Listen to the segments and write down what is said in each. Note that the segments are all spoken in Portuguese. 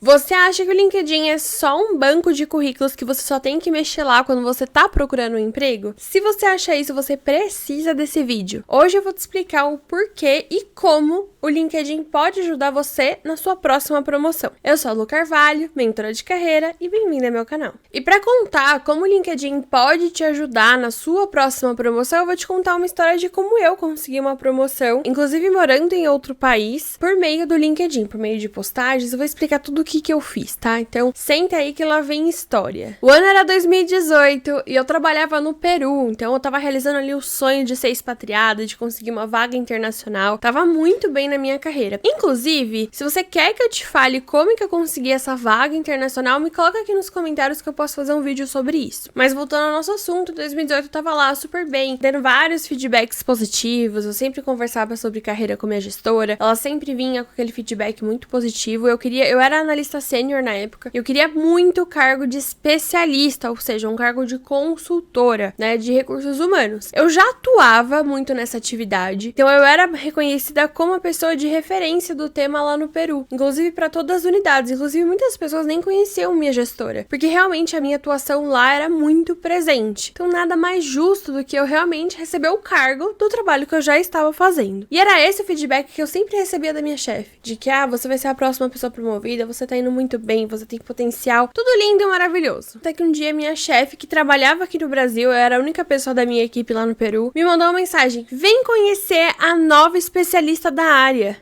Você acha que o LinkedIn é só um banco de currículos que você só tem que mexer lá quando você tá procurando um emprego? Se você acha isso, você precisa desse vídeo. Hoje eu vou te explicar o porquê e como o LinkedIn pode ajudar você na sua próxima promoção. Eu sou a Lu Carvalho, mentora de carreira, e bem-vinda ao meu canal. E para contar como o LinkedIn pode te ajudar na sua próxima promoção, eu vou te contar uma história de como eu consegui uma promoção, inclusive morando em outro país, por meio do LinkedIn, por meio de postagens. Eu vou explicar tudo o que eu fiz, tá? Então, senta aí que lá vem história. O ano era 2018 e eu trabalhava no Peru, então eu tava realizando ali o sonho de ser expatriada, de conseguir uma vaga internacional. Tava muito bem na minha carreira. Inclusive, se você quer que eu te fale como que eu consegui essa vaga internacional, me coloca aqui nos comentários que eu posso fazer um vídeo sobre isso. Mas voltando ao nosso assunto, em 2018 eu tava lá super bem, dando vários feedbacks positivos, eu sempre conversava sobre carreira com minha gestora, ela sempre vinha com aquele feedback muito positivo. Eu era analista sênior na época, eu queria muito o cargo de especialista, ou seja, um cargo de consultora, né, de recursos humanos. Eu já atuava muito nessa atividade, então eu era reconhecida como a pessoa de referência do tema lá no Peru, inclusive para todas as unidades. Inclusive muitas pessoas nem conheciam minha gestora, porque realmente a minha atuação lá era muito presente. Então nada mais justo do que eu realmente receber o cargo do trabalho que eu já estava fazendo. E era esse o feedback que eu sempre recebia da minha chefe, de que você vai ser a próxima pessoa promovida, você tá indo muito bem, você tem potencial, tudo lindo e maravilhoso. Até que um dia minha chefe, que trabalhava aqui no Brasil, eu era a única pessoa da minha equipe lá no Peru, me mandou uma mensagem: vem conhecer a nova especialista da área.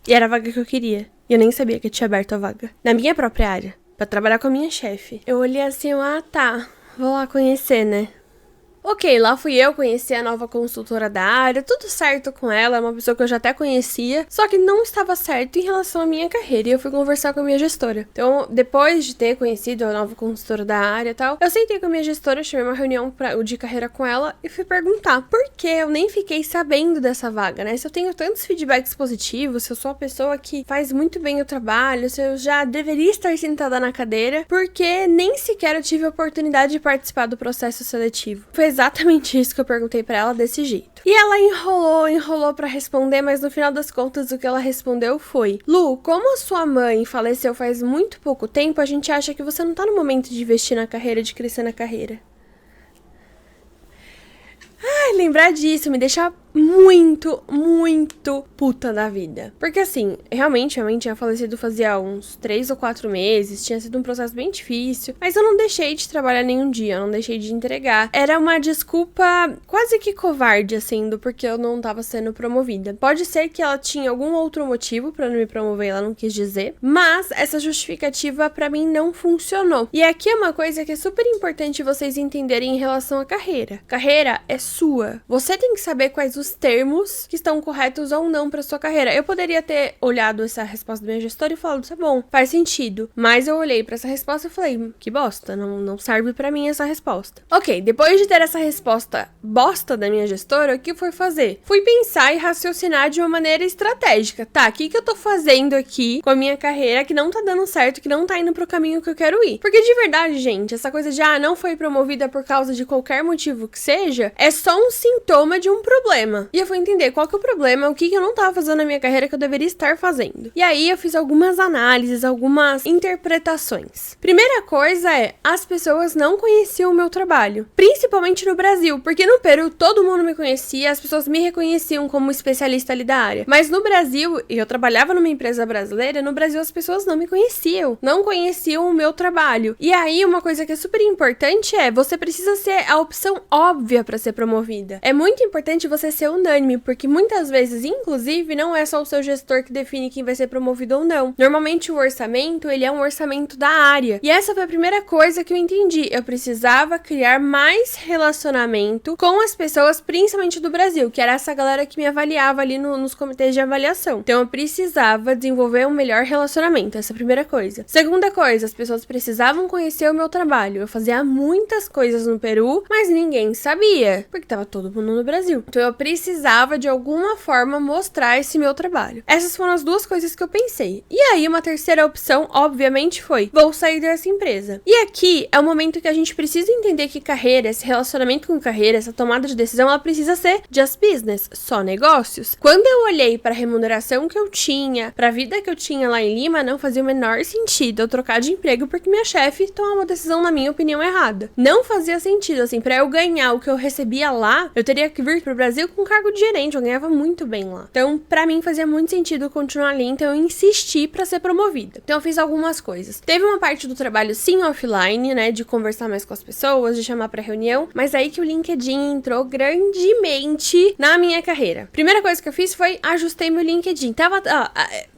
E era a vaga que eu queria. E eu nem sabia que eu tinha aberto a vaga na minha própria área, pra trabalhar com a minha chefe. Eu olhei assim, tá, vou lá conhecer, né? Ok, lá fui eu conhecer a nova consultora da área, tudo certo com ela, uma pessoa que eu já até conhecia, só que não estava certo em relação à minha carreira, e eu fui conversar com a minha gestora. Então, depois de ter conhecido a nova consultora da área e tal, eu sentei com a minha gestora, chamei uma reunião de carreira com ela e fui perguntar por que eu nem fiquei sabendo dessa vaga, né? Se eu tenho tantos feedbacks positivos, se eu sou a pessoa que faz muito bem o trabalho, se eu já deveria estar sentada na cadeira, porque nem sequer eu tive a oportunidade de participar do processo seletivo. Foi exatamente isso que eu perguntei pra ela desse jeito. E ela enrolou pra responder, mas no final das contas o que ela respondeu foi: Lu, como a sua mãe faleceu faz muito pouco tempo, a gente acha que você não tá no momento de investir na carreira, de crescer na carreira. Ai, lembrar disso me deixa muito puta da vida. Porque assim, realmente minha mãe tinha falecido fazia uns 3 ou 4 meses, tinha sido um processo bem difícil, mas eu não deixei de trabalhar nenhum dia, eu não deixei de entregar. Era uma desculpa quase que covarde, assim, do porquê eu não tava sendo promovida. Pode ser que ela tinha algum outro motivo pra não me promover, ela não quis dizer, mas essa justificativa pra mim não funcionou. E aqui é uma coisa que é super importante vocês entenderem em relação à carreira. Carreira é sua. Você tem que saber quais os termos que estão corretos ou não para sua carreira. Eu poderia ter olhado essa resposta da minha gestora e falado: tá bom, faz sentido. Mas eu olhei para essa resposta e falei: que bosta, não serve para mim essa resposta. Ok, depois de ter essa resposta bosta da minha gestora, o que eu fui fazer? Fui pensar e raciocinar de uma maneira estratégica. Tá, o que eu tô fazendo aqui com a minha carreira que não tá dando certo, que não tá indo pro caminho que eu quero ir? Porque de verdade, gente, essa coisa de não foi promovida por causa de qualquer motivo que seja, é só um sintoma de um problema. E eu fui entender qual que é o problema, o que eu não tava fazendo na minha carreira que eu deveria estar fazendo. E aí eu fiz algumas análises, algumas interpretações. Primeira coisa as pessoas não conheciam o meu trabalho, principalmente no Brasil, porque no Peru todo mundo me conhecia, as pessoas me reconheciam como especialista ali da área. Mas no Brasil, e eu trabalhava numa empresa brasileira, no Brasil as pessoas não me conheciam, não conheciam o meu trabalho. E aí uma coisa que é super importante você precisa ser a opção óbvia para ser promovida. É muito importante você ser unânime, porque muitas vezes, inclusive, não é só o seu gestor que define quem vai ser promovido ou não. Normalmente o orçamento, ele é um orçamento da área. E essa foi a primeira coisa que eu entendi. Eu precisava criar mais relacionamento com as pessoas, principalmente do Brasil, que era essa galera que me avaliava ali nos comitês de avaliação. Então eu precisava desenvolver um melhor relacionamento, essa é a primeira coisa. Segunda coisa, as pessoas precisavam conhecer o meu trabalho. Eu fazia muitas coisas no Peru, mas ninguém sabia, porque tava tava todo mundo no Brasil. Então eu precisava de alguma forma mostrar esse meu trabalho. Essas foram as duas coisas que eu pensei. E aí uma terceira opção, obviamente, foi: vou sair dessa empresa. E aqui é o momento que a gente precisa entender que carreira, esse relacionamento com carreira, essa tomada de decisão, ela precisa ser just business, só negócios. Quando eu olhei para a remuneração que eu tinha, para a vida que eu tinha lá em Lima, não fazia o menor sentido eu trocar de emprego porque minha chefe tomou uma decisão, na minha opinião, errada. Não fazia sentido, assim, para eu ganhar o que eu recebia lá, eu teria que vir pro Brasil com cargo de gerente, eu ganhava muito bem lá. Então, para mim fazia muito sentido continuar ali, então eu insisti para ser promovida. Então eu fiz algumas coisas. Teve uma parte do trabalho sim offline, né, de conversar mais com as pessoas, de chamar para reunião, mas aí que o LinkedIn entrou grandemente na minha carreira. Primeira coisa que eu fiz foi ajustei meu LinkedIn. Tava,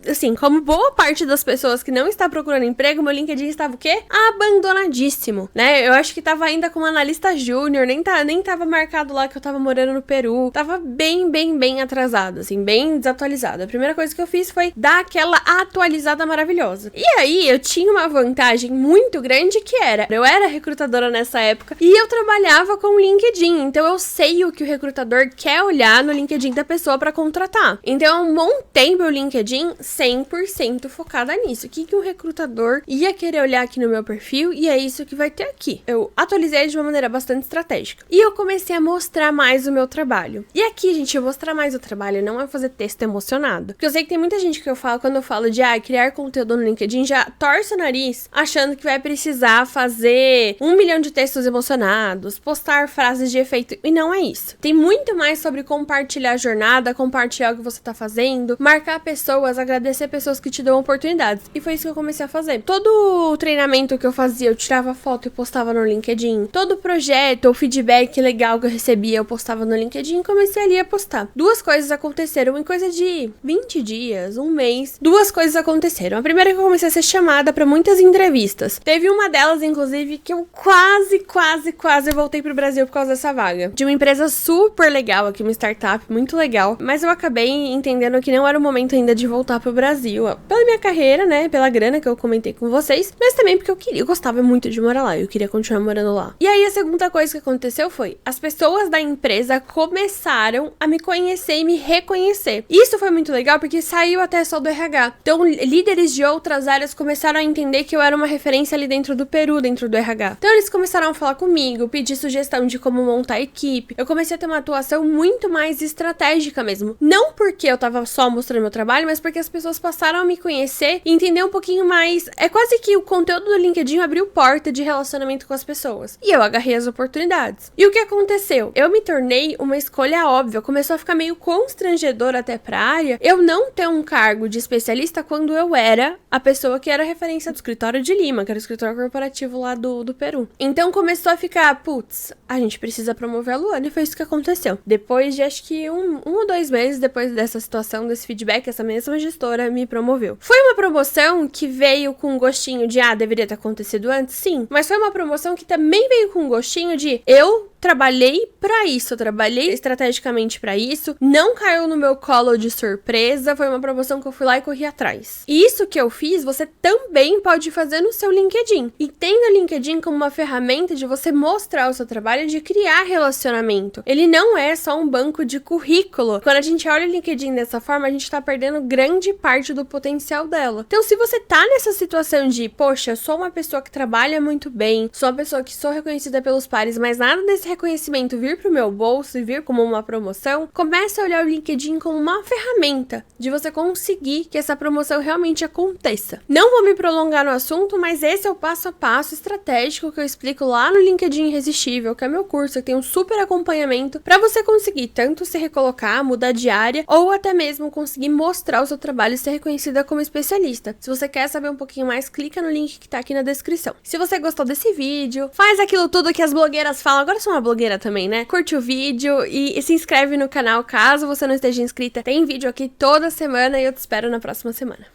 assim, como boa parte das pessoas que não está procurando emprego, meu LinkedIn estava o quê? Abandonadíssimo, né? Eu acho que tava ainda como analista júnior, nem tava marcado lá que eu tava morando no Peru. Tava bem atrasado, assim, bem desatualizado. A primeira coisa que eu fiz foi dar aquela atualizada maravilhosa. E aí, eu tinha uma vantagem muito grande que eu era recrutadora nessa época e eu trabalhava com o LinkedIn, então eu sei o que o recrutador quer olhar no LinkedIn da pessoa pra contratar. Então eu montei meu LinkedIn 100% focada nisso. O que o recrutador ia querer olhar aqui no meu perfil, e é isso que vai ter aqui. Eu atualizei de uma maneira bastante estratégica. E eu comecei a mostrar mais o meu trabalho. E aqui, gente, eu mostrar mais o trabalho não é fazer texto emocionado. Porque eu sei que tem muita gente que quando eu falo de criar conteúdo no LinkedIn, já torce o nariz achando que vai precisar fazer 1 milhão de textos emocionados, postar frases de efeito. E não é isso. Tem muito mais sobre compartilhar a jornada, compartilhar o que você tá fazendo, marcar pessoas, agradecer pessoas que te dão oportunidades. E foi isso que eu comecei a fazer. Todo o treinamento que eu fazia, eu tirava foto e postava no LinkedIn. Todo projeto ou feedback legal que eu recebia, eu postava no LinkedIn e comecei ali a postar. Duas coisas aconteceram em coisa de 20 dias, um mês. Duas coisas aconteceram. A primeira é que eu comecei a ser chamada para muitas entrevistas. Teve uma delas, inclusive, que eu quase voltei pro Brasil por causa dessa vaga. De uma empresa super legal aqui, uma startup muito legal. Mas eu acabei entendendo que não era o momento ainda de voltar pro Brasil. Pela minha carreira, né? Pela grana que eu comentei com vocês. Mas também porque eu gostava muito de morar lá. Eu queria continuar morando lá. E aí a segunda coisa que aconteceu foi: as pessoas da empresa começaram a me conhecer e me reconhecer. Isso foi muito legal porque saiu até só do RH. Então, líderes de outras áreas começaram a entender que eu era uma referência ali dentro do Peru, dentro do RH. Então, eles começaram a falar comigo, pedir sugestão de como montar a equipe. Eu comecei a ter uma atuação muito mais estratégica mesmo. Não porque eu tava só mostrando meu trabalho, mas porque as pessoas passaram a me conhecer e entender um pouquinho mais. É quase que o conteúdo do LinkedIn abriu porta de relacionamento com as pessoas. E eu agarrei as oportunidades. E o que aconteceu? Eu me tornei uma escolha óbvia. Começou a ficar meio constrangedor até pra área eu não ter um cargo de especialista quando eu era a pessoa que era referência do escritório de Lima, que era o escritório corporativo lá do Peru. Então começou a ficar, putz, a gente precisa promover a Luana, e foi isso que aconteceu. Depois de acho que um ou 2 meses depois dessa situação, desse feedback, essa mesma gestora me promoveu. Foi uma promoção que veio com um gostinho de, deveria ter acontecido antes? Sim. Mas foi uma promoção que também veio com um gostinho de, eu trabalhei pra isso, eu trabalhei estrategicamente pra isso, não caiu no meu colo de surpresa, foi uma promoção que eu fui lá e corri atrás. E isso que eu fiz, você também pode fazer no seu LinkedIn. E tendo o LinkedIn como uma ferramenta de você mostrar o seu trabalho, de criar relacionamento. Ele não é só um banco de currículo. Quando a gente olha o LinkedIn dessa forma, a gente tá perdendo grande parte do potencial dela. Então, se você tá nessa situação de, poxa, eu sou uma pessoa que trabalha muito bem, sou uma pessoa que sou reconhecida pelos pares, mas nada desse reconhecimento vir pro meu bolso e vir como uma promoção, comece a olhar o LinkedIn como uma ferramenta de você conseguir que essa promoção realmente aconteça. Não vou me prolongar no assunto, mas esse é o passo a passo estratégico que eu explico lá no LinkedIn Irresistível, que é meu curso, que tem um super acompanhamento para você conseguir tanto se recolocar, mudar de área, ou até mesmo conseguir mostrar o seu trabalho e ser reconhecida como especialista. Se você quer saber um pouquinho mais, clica no link que tá aqui na descrição. Se você gostou desse vídeo, faz aquilo tudo que as blogueiras falam. Agora eu sou uma blogueira também, né? Curte o vídeo e se inscreve no canal caso você não esteja inscrita. Tem vídeo aqui toda semana e eu te espero na próxima semana.